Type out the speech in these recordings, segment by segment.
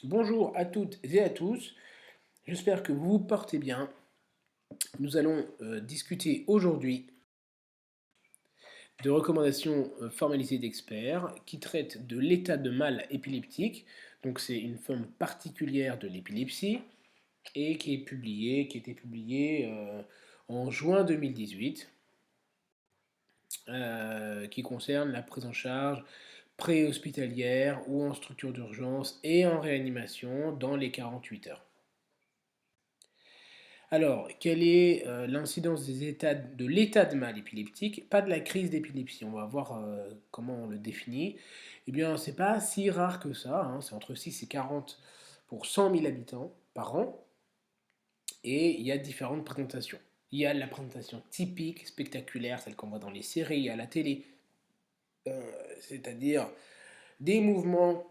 Bonjour à toutes et à tous, j'espère que vous vous portez bien. Nous allons discuter aujourd'hui de recommandations formalisées d'experts qui traitent de l'état de mal épileptique. Donc c'est une forme particulière de l'épilepsie et qui a été publiée en juin 2018, qui concerne la prise en charge préhospitalière ou en structure d'urgence et en réanimation dans les 48 heures. Alors, quelle est l'incidence de l'état de mal épileptique, pas de la crise d'épilepsie. On va voir comment on le définit. Eh bien, c'est pas si rare que ça, hein, c'est entre 6 et 40 pour 100 000 habitants par an, et il y a différentes présentations. Il y a la présentation typique, spectaculaire, celle qu'on voit dans les séries, à la télé, c'est-à-dire des mouvements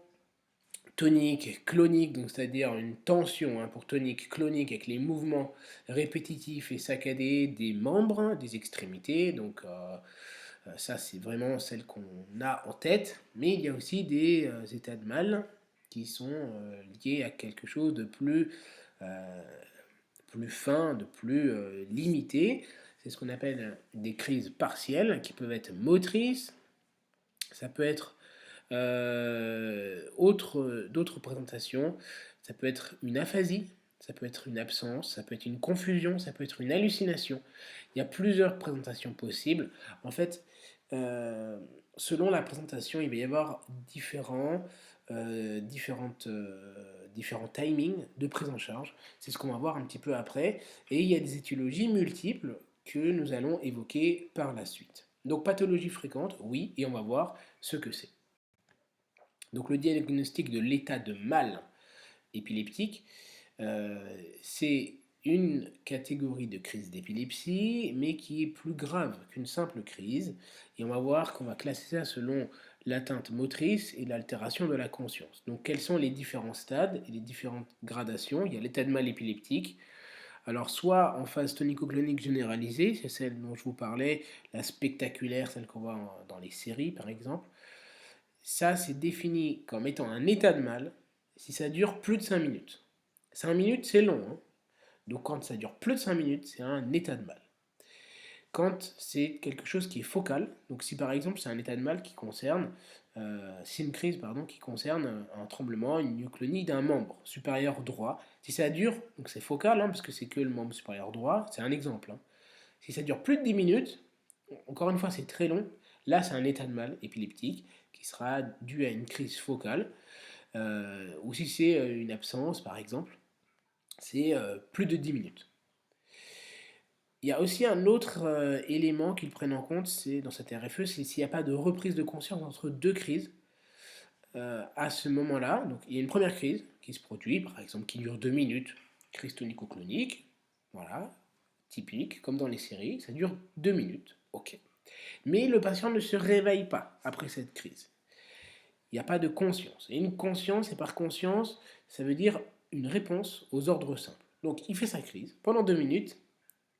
tonique, clonique, donc c'est-à-dire une tension pour tonique, clonique avec les mouvements répétitifs et saccadés des membres, des extrémités. Donc ça c'est vraiment celle qu'on a en tête. Mais il y a aussi des états de mal qui sont liés à quelque chose de euh, plus fin, de plus limité. C'est ce qu'on appelle des crises partielles qui peuvent être motrices. Ça peut être d'autres présentations, ça peut être une aphasie, ça peut être une absence, ça peut être une confusion, ça peut être une hallucination. Il y a plusieurs présentations possibles. En fait, euh, selon la présentation, il va y avoir différents timings de prise en charge. C'est ce qu'on va voir un petit peu après. Et il y a des étiologies multiples que nous allons évoquer par la suite. Donc pathologie fréquente, oui, et on va voir ce que c'est. Donc le diagnostic de l'état de mal épileptique, c'est une catégorie de crise d'épilepsie, mais qui est plus grave qu'une simple crise. Et on va voir qu'on va classer ça selon l'atteinte motrice et l'altération de la conscience. Donc quels sont les différents stades et les différentes gradations? Il y a l'état de mal épileptique. Alors soit en phase tonico-clonique généralisée, c'est celle dont je vous parlais, la spectaculaire, celle qu'on voit dans les séries par exemple. Ça, c'est défini comme étant un état de mal si ça dure plus de 5 minutes. 5 minutes, c'est long, hein. Donc quand ça dure plus de 5 minutes, c'est un état de mal. Quand c'est quelque chose qui est focal, donc si par exemple c'est un état de mal qui concerne, c'est une crise pardon, qui concerne un tremblement, une myoclonie d'un membre supérieur droit, si ça dure, donc c'est focal, parce que c'est que le membre supérieur droit, c'est un exemple. Si ça dure plus de 10 minutes, encore une fois c'est très long, là c'est un état de mal épileptique qui sera dû à une crise focale, ou si c'est une absence par exemple, c'est plus de 10 minutes. Il y a aussi un autre élément qu'ils prennent en compte, c'est dans cette RFE, c'est s'il n'y a pas de reprise de conscience entre deux crises à ce moment-là. Donc il y a une première crise qui se produit, par exemple qui dure 2 minutes, crise tonico-clonique, voilà, typique, comme dans les séries, ça dure 2 minutes, ok. Mais le patient ne se réveille pas après cette crise. Il n'y a pas de conscience. Et une conscience, et par conscience, ça veut dire une réponse aux ordres simples. Donc il fait sa crise pendant 2 minutes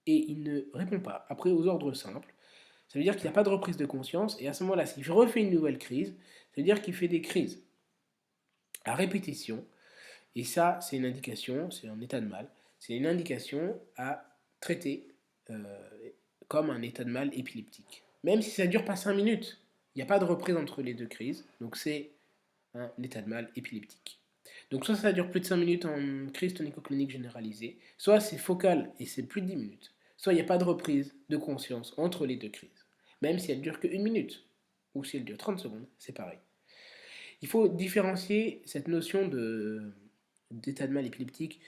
et il ne répond pas après aux ordres simples. Ça veut dire qu'il n'y a pas de reprise de conscience et à ce moment-là, s'il refait une nouvelle crise, ça veut dire qu'il fait des crises à répétition. Et ça, c'est une indication, c'est un état de mal, c'est une indication à traiter euh, comme un état de mal épileptique. Même si ça ne dure pas 5 minutes, il n'y a pas de reprise entre les deux crises, donc c'est un état de mal épileptique. Donc soit ça dure plus de 5 minutes en crise tonico-clonique généralisée, soit c'est focal et c'est plus de 10 minutes, soit il n'y a pas de reprise de conscience entre les deux crises. Même si elle dure que 1 minute, ou si elle dure 30 secondes, c'est pareil. Il faut différencier cette notion d'état de mal épileptique,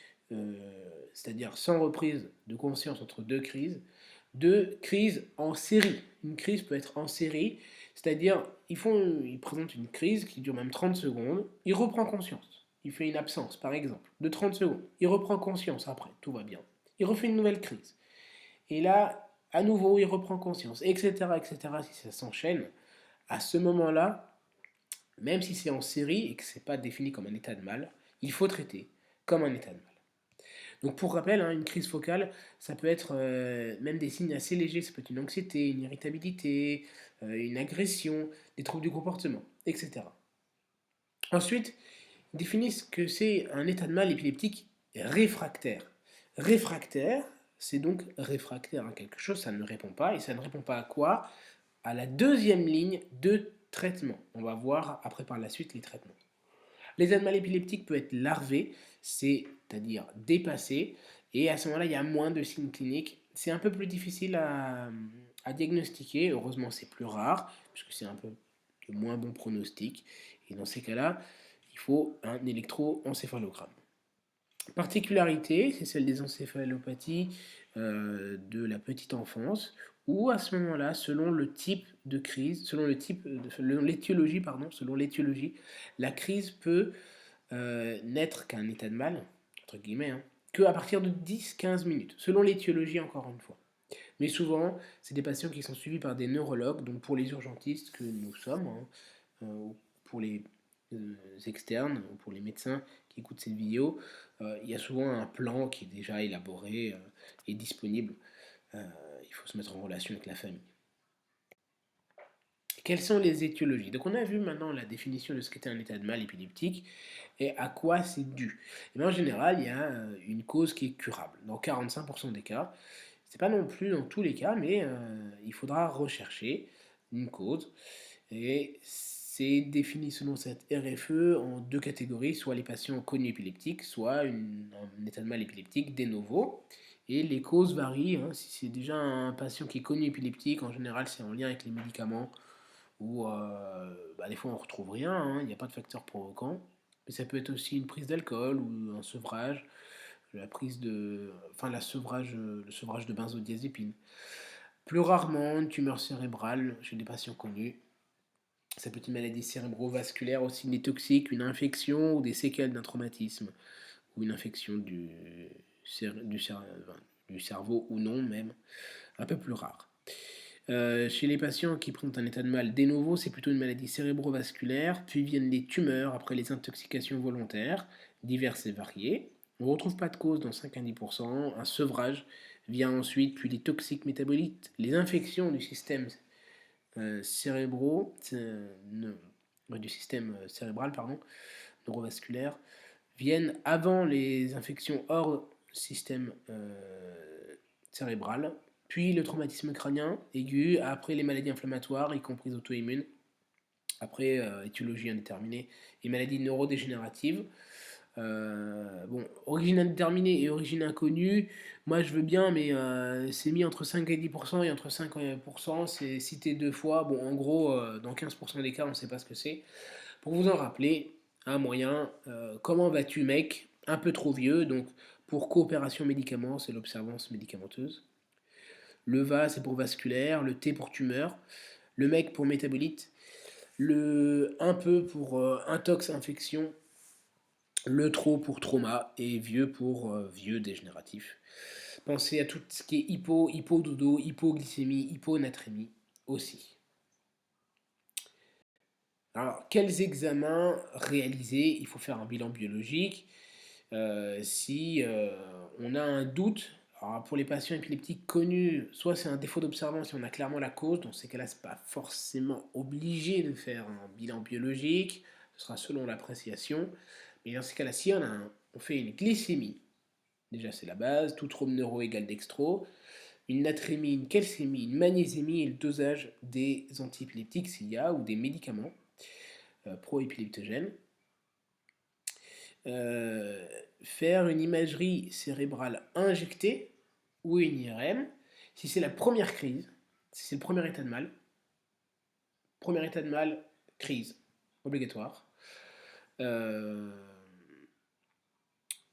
c'est-à-dire sans reprise de conscience entre deux crises, de crise en série. Une crise peut être en série, c'est-à-dire il présente une crise qui dure même 30 secondes, il reprend conscience. Il fait une absence, par exemple, de 30 secondes. Il reprend conscience après, tout va bien. Il refait une nouvelle crise. Et là, à nouveau, il reprend conscience, etc., etc., si ça s'enchaîne. À ce moment-là, même si c'est en série et que ce n'est pas défini comme un état de mal, il faut traiter comme un état de mal. Donc pour rappel, une crise focale, ça peut être même des signes assez légers, ça peut être une anxiété, une irritabilité, une agression, des troubles du comportement, etc. Ensuite, définissent que c'est un état de mal épileptique réfractaire. Réfractaire, c'est donc réfractaire à quelque chose, ça ne répond pas. Et ça ne répond pas à quoi? À la deuxième ligne de traitement. On va voir après par la suite les traitements. L'état de mal épileptique peut être larvé, c'est-à-dire dépassé, et à ce moment-là, il y a moins de signes cliniques. C'est un peu plus difficile à diagnostiquer, heureusement c'est plus rare, puisque c'est un peu de moins bon pronostic, et dans ces cas-là, il faut un électroencéphalogramme. Particularité, c'est celle des encéphalopathies de la petite enfance, où à ce moment-là, selon le type de crise, selon l'étiologie, la crise peut n'être qu'un état de mal, entre guillemets, hein, que à partir de 10-15 minutes, selon l'étiologie encore une fois. Mais souvent, c'est des patients qui sont suivis par des neurologues, donc pour les urgentistes que nous sommes, hein, ou pour les externes, ou pour les médecins qui écoutent cette vidéo, il y a souvent un plan qui est déjà élaboré et disponible. Il faut se mettre en relation avec la famille. Quelles sont les étiologies? Donc on a vu maintenant la définition de ce qu'était un état de mal épileptique et à quoi c'est dû. Et bien, en général, il y a une cause qui est curable. Dans 45% des cas, c'est pas non plus dans tous les cas, mais il faudra rechercher une cause. Et c'est défini selon cette RFE en deux catégories, soit les patients connus épileptiques, soit un état de mal épileptique de novo. Et les causes varient, hein. Si c'est déjà un patient qui est connu épileptique, en général c'est en lien avec les médicaments, ou des fois on ne retrouve rien, hein, il n'y a pas de facteur provoquant. Mais ça peut être aussi une prise d'alcool ou un sevrage, le sevrage de benzodiazépine. Plus rarement, une tumeur cérébrale chez des patients connus. Ça peut être une maladie cérébrovasculaire, aussi des toxiques, une infection ou des séquelles d'un traumatisme, ou une infection du cerveau ou non même, un peu plus rare. Chez les patients qui présentent un état de mal de novo, c'est plutôt une maladie cérébrovasculaire, puis viennent les tumeurs après les intoxications volontaires, diverses et variées. On ne retrouve pas de cause dans 5 à 10%, un sevrage vient ensuite, puis les toxiques métabolites, les infections du système du système cérébral, neurovasculaire, viennent avant les infections hors système cérébral, puis le traumatisme crânien aigu, après les maladies inflammatoires, y compris auto-immunes, après étiologie indéterminée et maladies neurodégénératives. Bon, origine indéterminée et origine inconnue, moi je veux bien, mais c'est mis entre 5 et 10%, et entre 5 et 1%, c'est cité deux fois. Bon, en gros, dans 15% des cas, on ne sait pas ce que c'est. Pour vous en rappeler, un moyen, comment vas-tu mec? Un peu trop vieux, donc pour coopération médicaments, c'est l'observance médicamenteuse. Le VA, c'est pour vasculaire, le T pour tumeur, le MEC pour métabolite, le un peu pour intox infection, le trop pour trauma et vieux pour vieux dégénératif. Pensez à tout ce qui est hypododo, hypoglycémie, hyponatrémie aussi. Alors, quels examens réaliser? Il faut faire un bilan biologique. Si on a un doute, alors pour les patients épileptiques connus, soit c'est un défaut d'observance si on a clairement la cause, dans ces cas-là, c'est pas forcément obligé de faire un bilan biologique, ce sera selon l'appréciation. Mais dans ces cas-là, si on fait une glycémie, déjà c'est la base, tout trouble neuro égale dextro, une natrémie, une calcémie, une magnésémie et le dosage des antiépileptiques s'il y a, ou des médicaments proépileptogènes. Faire une imagerie cérébrale injectée ou une IRM si c'est la première crise, si c'est le premier état de mal, crise obligatoire. Euh,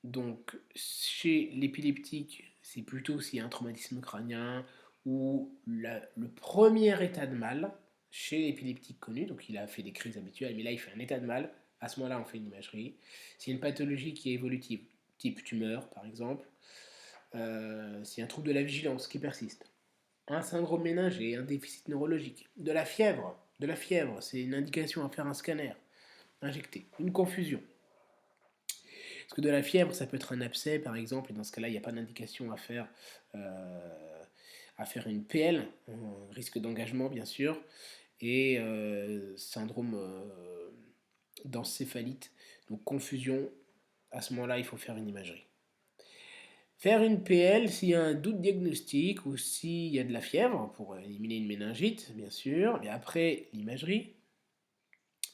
donc chez l'épileptique, c'est plutôt s'il y a un traumatisme crânien ou le premier état de mal chez l'épileptique connu, donc il a fait des crises habituelles, mais là il fait un état de mal, à ce moment-là on fait une imagerie. C'est une pathologie qui est évolutive, type tumeur par exemple, c'est un trouble de la vigilance qui persiste, un syndrome méningé, un déficit neurologique, de la fièvre, c'est une indication à faire un scanner, injecté, une confusion. Parce que de la fièvre, ça peut être un abcès, par exemple, et dans ce cas-là, il n'y a pas d'indication à faire une PL, un risque d'engagement, bien sûr, et syndrome d'encéphalite Donc confusion, à ce moment-là, il faut faire une imagerie. Faire une PL s'il y a un doute diagnostique ou s'il y a de la fièvre, pour éliminer une méningite, bien sûr. Et après, l'imagerie.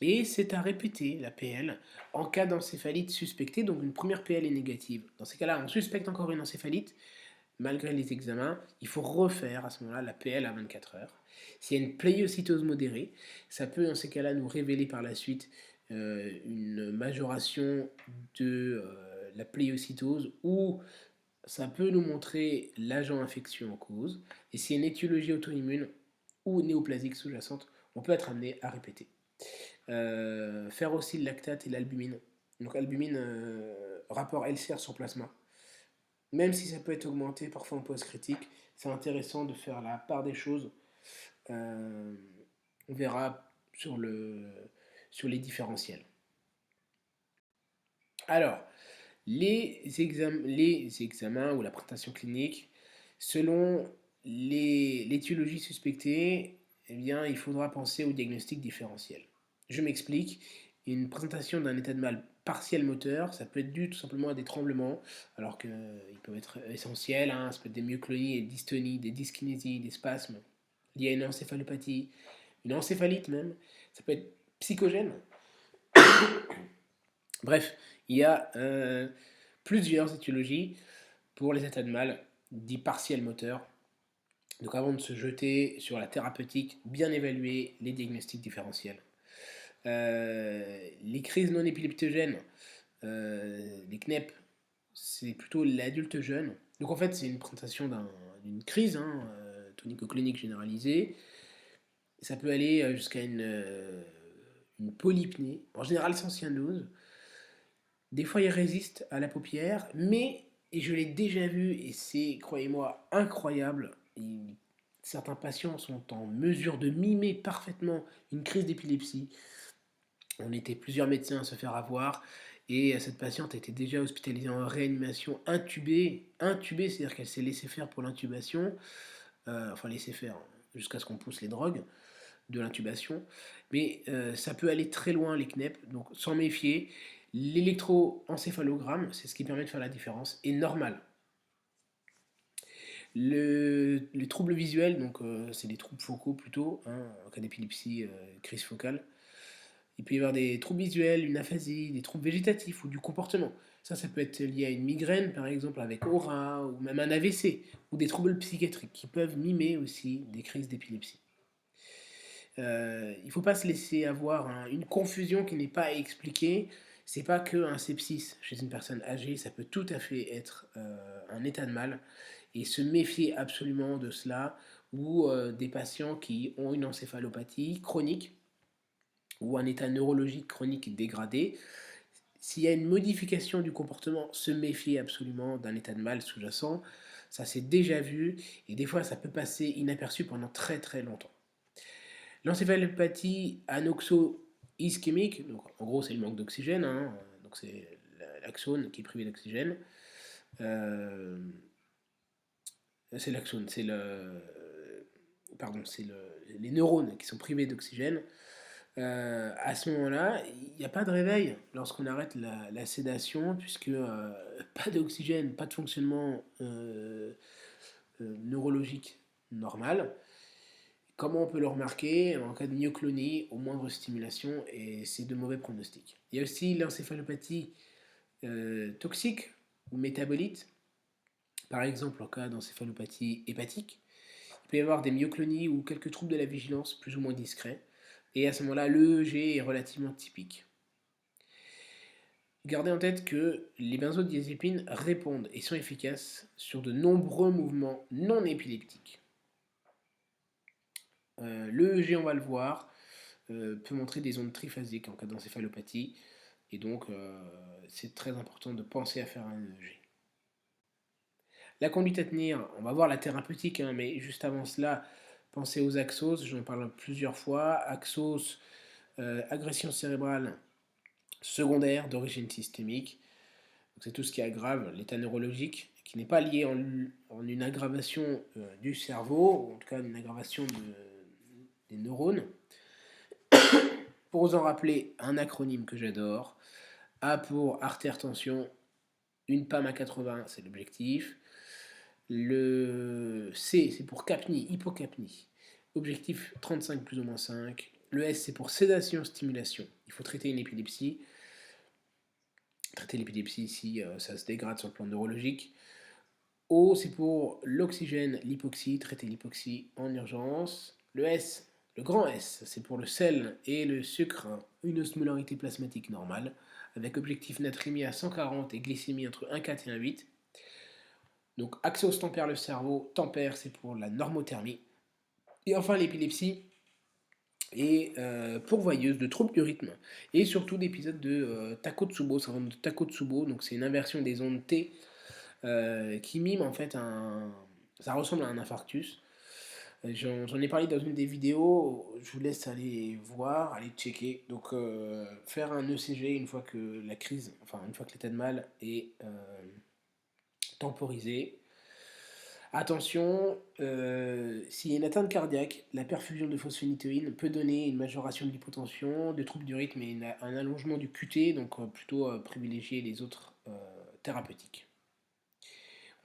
Et c'est à répéter la PL en cas d'encéphalite suspectée. Donc une première PL est négative. Dans ces cas-là, on suspecte encore une encéphalite. Malgré les examens, il faut refaire à ce moment-là la PL à 24 heures. S'il y a une pléocytose modérée, ça peut dans ces cas-là nous révéler par la suite une majoration de la pléocytose ou ça peut nous montrer l'agent infectieux en cause. Et s'il y a une étiologie auto-immune ou néoplasique sous-jacente, on peut être amené à répéter. Faire aussi le lactate et l'albumine. Donc albumine, rapport LCR sur plasma. Même si ça peut être augmenté parfois en post-critique, c'est intéressant de faire la part des choses. On verra sur les différentiels. Alors, les examens ou la présentation clinique, selon l'étiologie suspectée, eh bien, il faudra penser au diagnostic différentiel. Je m'explique. Une présentation d'un état de mal partiel moteur, ça peut être dû tout simplement à des tremblements, alors qu'ils peuvent être essentiels. Ça peut être des myoclonies et des dystonies, des dyskinésies, des spasmes liés à une encéphalopathie, une encéphalite même. Ça peut être psychogène. Bref, il y a plusieurs étiologies pour les états de mal dits partiels moteurs. Donc avant de se jeter sur la thérapeutique, bien évaluer les diagnostics différentiels. Les crises non épileptogènes, les CNEP, c'est plutôt l'adulte jeune. Donc en fait, c'est une présentation d'une crise tonico-clonique généralisée. Ça peut aller jusqu'à une polypnée, en général sans cyanose. Des fois, il résiste à la paupière, mais, et je l'ai déjà vu, et c'est, croyez-moi, incroyable, certains patients sont en mesure de mimer parfaitement une crise d'épilepsie. On était plusieurs médecins à se faire avoir, et cette patiente était déjà hospitalisée en réanimation, intubée, c'est-à-dire qu'elle s'est laissée faire pour l'intubation, enfin laissée faire jusqu'à ce qu'on pousse les drogues de l'intubation, mais ça peut aller très loin les CNEP, donc s'en méfier. L'électroencéphalogramme, c'est ce qui permet de faire la différence, est normal. Les troubles visuels, donc c'est des troubles focaux plutôt, en cas d'épilepsie, crise focale. Il peut y avoir des troubles visuels, une aphasie, des troubles végétatifs ou du comportement. Ça peut être lié à une migraine, par exemple, avec aura, ou même un AVC, ou des troubles psychiatriques qui peuvent mimer aussi des crises d'épilepsie. Il ne faut pas se laisser avoir une confusion qui n'est pas expliquée. C'est pas qu'un sepsis chez une personne âgée, ça peut tout à fait être un état de mal. Et se méfier absolument de cela, ou des patients qui ont une encéphalopathie chronique, ou un état neurologique chronique dégradé. S'il y a une modification du comportement, se méfier absolument d'un état de mal sous-jacent. Ça s'est déjà vu, et des fois ça peut passer inaperçu pendant très très longtemps. L'encéphalopathie anoxo-ischémique, donc en gros c'est le manque d'oxygène, donc c'est l'axone qui est privé d'oxygène. C'est l'axone, c'est les neurones qui sont privés d'oxygène. À ce moment-là, il n'y a pas de réveil lorsqu'on arrête la sédation, puisque pas d'oxygène, pas de fonctionnement neurologique normal. Comment on peut le remarquer? En cas de myoclonie, aux moindres stimulations, et c'est de mauvais pronostics. Il y a aussi l'encéphalopathie toxique ou métabolite, par exemple en cas d'encéphalopathie hépatique. Il peut y avoir des myoclonies ou quelques troubles de la vigilance plus ou moins discrets, et à ce moment-là, l'EEG est relativement typique. Gardez en tête que les benzodiazépines répondent et sont efficaces sur de nombreux mouvements non épileptiques. L'EEG, on va le voir, peut montrer des ondes triphasiques en cas d'encéphalopathie, et donc c'est très important de penser à faire un EEG. La conduite à tenir, on va voir la thérapeutique, mais juste avant cela, pensez aux axos, j'en parle plusieurs fois. Axos, agression cérébrale secondaire d'origine systémique, c'est tout ce qui aggrave l'état neurologique, qui n'est pas lié en une aggravation du cerveau, ou en tout cas une aggravation des neurones. Pour vous en rappeler un acronyme que j'adore, A pour artère tension, une PAM à 80, c'est l'objectif. Le C, c'est pour capnie, hypocapnie. Objectif 35 plus ou moins 5. Le S, c'est pour sédation, stimulation. Il faut traiter une épilepsie. Traiter l'épilepsie si ça se dégrade sur le plan neurologique. O, c'est pour l'oxygène, l'hypoxie. Traiter l'hypoxie en urgence. Le S, le grand S, c'est pour le sel et le sucre. Une osmolarité plasmatique normale. Avec objectif natrémie à 140 et glycémie entre 1,4 et 1,8. Donc Axios tempère le cerveau, tempère c'est pour la normothermie. Et enfin l'épilepsie est pourvoyeuse de troubles du rythme et surtout d'épisodes de Takotsubo, ça de Takotsubo, donc c'est une inversion des ondes T qui mime en fait ça ressemble à un infarctus. J'en ai parlé dans une des vidéos, je vous laisse aller voir, aller checker. Donc faire un ECG une fois que la crise, enfin une fois que l'état de mal est temporisé. Attention, s'il y a une atteinte cardiaque, la perfusion de phosphonétoïne peut donner une majoration de l'hypotension, des troubles du rythme et un allongement du QT, donc plutôt privilégier les autres thérapeutiques.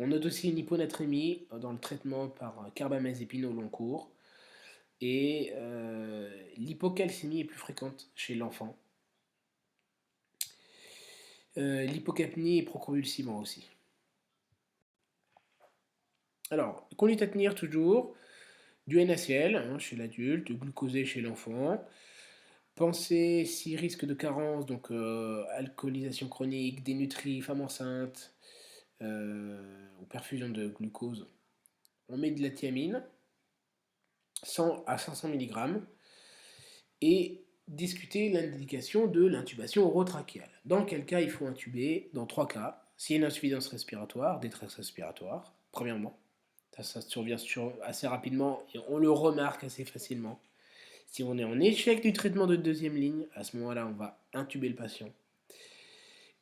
On note aussi une hyponatrémie dans le traitement par carbamazépine au long cours. Et l'hypocalcémie est plus fréquente chez l'enfant. L'hypocapnie est proconvulsivant aussi. Alors, conduite à tenir toujours, du NaCl hein, chez l'adulte, glucosé chez l'enfant. Pensez si risque de carence, donc alcoolisation chronique, dénutrie, femme enceinte, ou perfusion de glucose. On met de la thiamine, 100 à 500 mg, et discuter l'indication de l'intubation orotrachéale. Dans quel cas il faut intuber? Dans 3 cas. S'il y a une insuffisance respiratoire, détresse respiratoire, premièrement. Ça survient assez rapidement et on le remarque assez facilement. Si on est en échec du traitement de deuxième ligne, à ce moment-là, on va intuber le patient.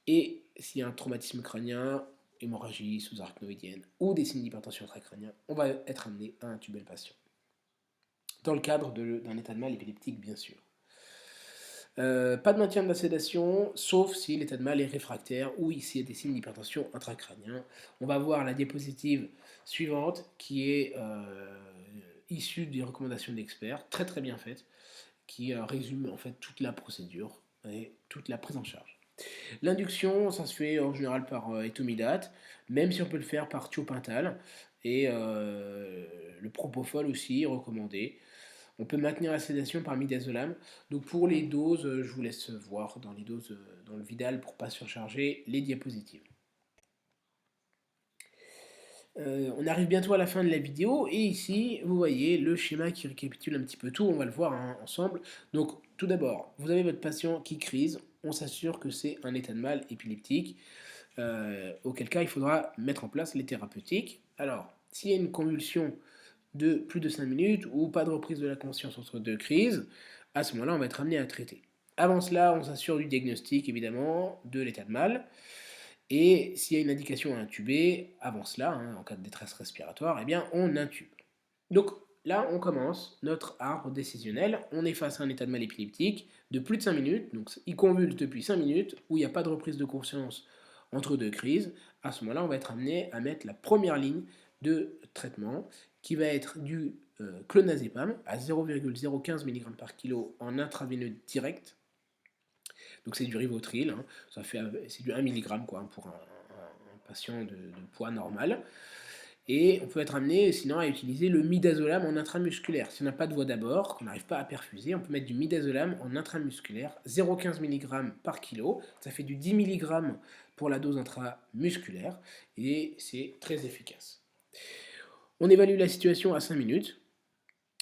Et s'il y a un traumatisme crânien, hémorragie sous-arachnoïdienne ou des signes d'hypertension intracrânienne, on va être amené à intuber le patient. Dans le cadre d'un état de mal épileptique, bien sûr. Pas de maintien de la sédation, sauf si l'état de mal est réfractaire ou s'il y a des signes d'hypertension intracrânien. On va voir la diapositive suivante qui est issue des recommandations d'experts, très très bien faite, qui résume en fait toute la procédure et toute la prise en charge. L'induction, ça se fait en général par étomidate, même si on peut le faire par thiopental, et le propofol aussi est recommandé. On peut maintenir la sédation par midazolam. Donc pour les doses, je vous laisse voir dans les doses dans le Vidal pour ne pas surcharger les diapositives. On arrive bientôt à la fin de la vidéo et ici vous voyez le schéma qui récapitule un petit peu tout, on va le voir hein, ensemble. Donc tout d'abord, vous avez votre patient qui crise, on s'assure que c'est un état de mal épileptique, auquel cas il faudra mettre en place les thérapeutiques. Alors, s'il y a une convulsion de plus de 5 minutes ou pas de reprise de la conscience entre deux crises, à ce moment-là on va être amené à traiter. Avant cela, on s'assure du diagnostic évidemment de l'état de mal. Et s'il y a une indication à intuber, avant cela, hein, en cas de détresse respiratoire, eh bien on intube. Donc là, on commence notre arbre décisionnel. On est face à un état de mal épileptique de plus de 5 minutes, donc il convulse depuis 5 minutes, où il n'y a pas de reprise de conscience entre deux crises. À ce moment-là, on va être amené à mettre la première ligne de traitement, qui va être du clonazepam à 0,015 mg par kilo en intraveineux direct. Donc c'est du Rivotril, hein. C'est du 1 mg quoi, pour un patient de poids normal. Et on peut être amené sinon à utiliser le midazolam en intramusculaire. Si on n'a pas de voie d'abord, qu'on n'arrive pas à perfuser, on peut mettre du midazolam en intramusculaire, 0,15 mg par kilo. Ça fait du 10 mg pour la dose intramusculaire et c'est très efficace. On évalue la situation à 5 minutes.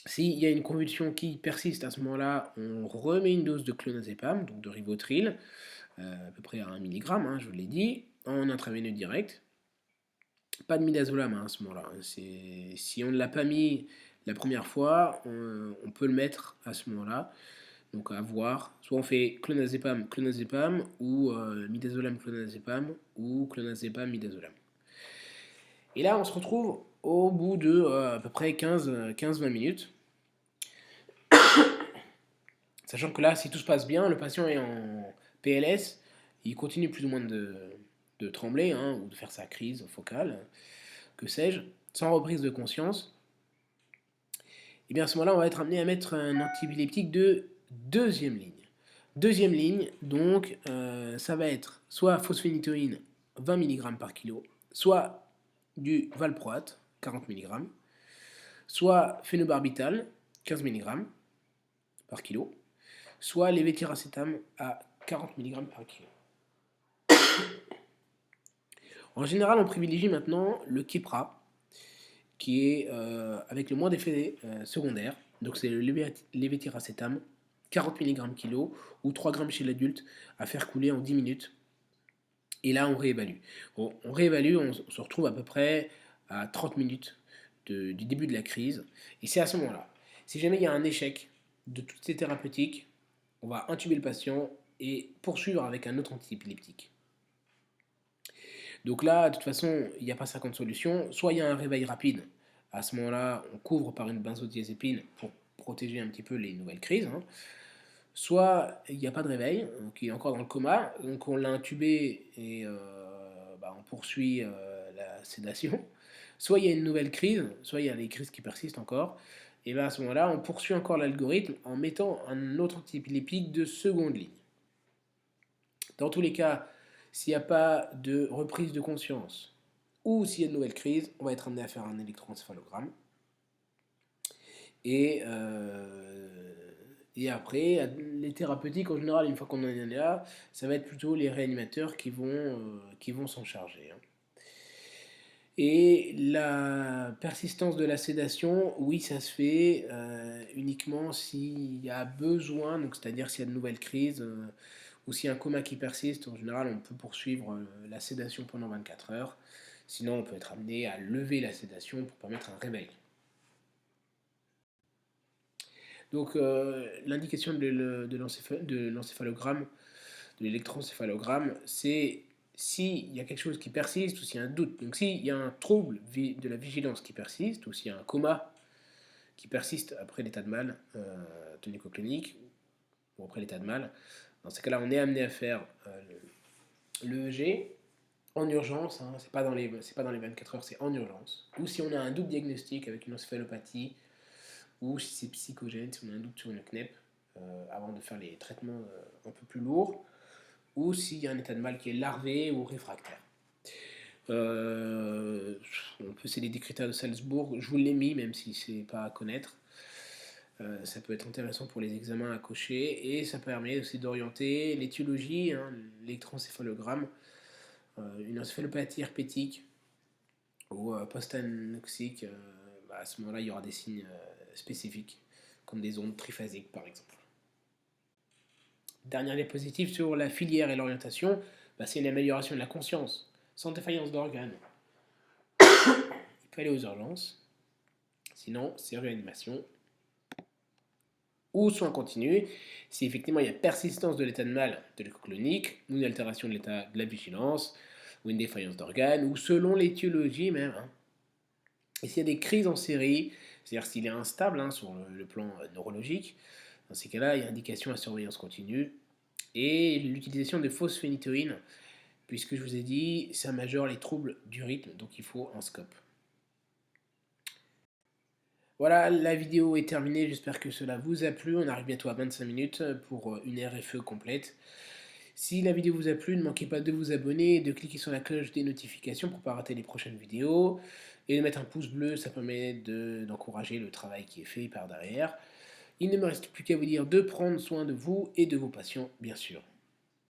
S'il y a une convulsion qui persiste, à ce moment-là, on remet une dose de clonazepam, donc de Rivotril, à peu près à 1 mg, hein, je vous l'ai dit, en intraveineux direct. Pas de midazolam hein, à ce moment-là. Si on ne l'a pas mis la première fois, on peut le mettre à ce moment-là. Donc à voir. Soit on fait clonazepam, clonazepam, ou midazolam, clonazepam, ou clonazepam, midazolam. Et là, on se retrouve au bout de à peu près 15-20 minutes. Sachant que là, si tout se passe bien, le patient est en PLS, il continue plus ou moins de trembler, hein, ou de faire sa crise focale, que sais-je, sans reprise de conscience, et bien à ce moment-là, on va être amené à mettre un antiépileptique de deuxième ligne. Deuxième ligne, donc, ça va être soit phosphénytoïne 20 mg par kilo, soit du valproate 40 mg, soit phénobarbital 15 mg par kilo, soit lévétiracétam à 40 mg par kilo. En général, on privilégie maintenant le Keppra, qui est avec le moins d'effets secondaires. Donc c'est le lévétiracétam, 40 mg kg ou 3 grammes chez l'adulte à faire couler en 10 minutes. Et là, on réévalue. On réévalue, on se retrouve à peu près à 30 minutes du début de la crise. Et c'est à ce moment-là. Si jamais il y a un échec de toutes ces thérapeutiques, on va intuber le patient et poursuivre avec un autre antiépileptique. Donc là, de toute façon, il n'y a pas 50 solutions. Soit il y a un réveil rapide. À ce moment-là, on couvre par une benzodiazépine pour protéger un petit peu les nouvelles crises, hein. Soit il n'y a pas de réveil, donc il est encore dans le coma, donc on l'a intubé et on poursuit la sédation. Soit il y a une nouvelle crise, soit il y a des crises qui persistent encore. Et bien à ce moment-là, on poursuit encore l'algorithme en mettant un autre antiépileptique de seconde ligne. Dans tous les cas, s'il n'y a pas de reprise de conscience ou s'il y a de nouvelles crises, on va être amené à faire un électroencéphalogramme. Et après, les thérapeutiques, en général, une fois qu'on en est là, ça va être plutôt les réanimateurs qui vont s'en charger, hein. Et la persistance de la sédation, oui, ça se fait uniquement s'il y a besoin, donc c'est-à-dire s'il y a de nouvelles crises ou s'il y a un coma qui persiste. En général, on peut poursuivre la sédation pendant 24 heures. Sinon, on peut être amené à lever la sédation pour permettre un réveil. Donc, l'indication de l'encéphalogramme, de l'électroencéphalogramme, c'est s'il y a quelque chose qui persiste ou s'il y a un doute. Donc, s'il y a un trouble de la vigilance qui persiste ou s'il y a un coma qui persiste après l'état de mal tonico-clonique ou après l'état de mal, dans ces cas-là, on est amené à faire l'EEG en urgence, hein, c'est pas dans les 24 heures, c'est en urgence. Ou si on a un doute diagnostique avec une encéphalopathie, ou si c'est psychogène, si on a un doute sur une CNEP, avant de faire les traitements un peu plus lourds, ou s'il y a un état de mal qui est larvé ou réfractaire. C'est les critères de Salzbourg, je vous l'ai mis, même si c'est pas à connaître. Ça peut être intéressant pour les examens à cocher, et ça permet aussi d'orienter l'étiologie, hein, l'électroencéphalogramme, une encéphalopathie herpétique ou post-anoxique, à ce moment-là, il y aura des signes spécifiques, comme des ondes triphasiques par exemple. Dernière diapositive sur la filière et l'orientation, c'est une amélioration de la conscience, sans défaillance d'organes. Il peut aller aux urgences, sinon c'est réanimation ou soins continus, si effectivement il y a persistance de l'état de mal de l'écho-clonique, ou une altération de l'état de la vigilance, ou une défaillance d'organes, ou selon l'étiologie même, hein. Et s'il y a des crises en série, c'est-à-dire s'il est instable, hein, sur le plan neurologique, dans ces cas-là, il y a indication à surveillance continue, et l'utilisation de phosphénytoïne, puisque je vous ai dit, ça majeure les troubles du rythme, donc il faut un scope. Voilà, la vidéo est terminée, j'espère que cela vous a plu. On arrive bientôt à 25 minutes pour une RFE complète. Si la vidéo vous a plu, ne manquez pas de vous abonner et de cliquer sur la cloche des notifications pour ne pas rater les prochaines vidéos. Et de mettre un pouce bleu, ça permet d'encourager le travail qui est fait par derrière. Il ne me reste plus qu'à vous dire de prendre soin de vous et de vos patients, bien sûr.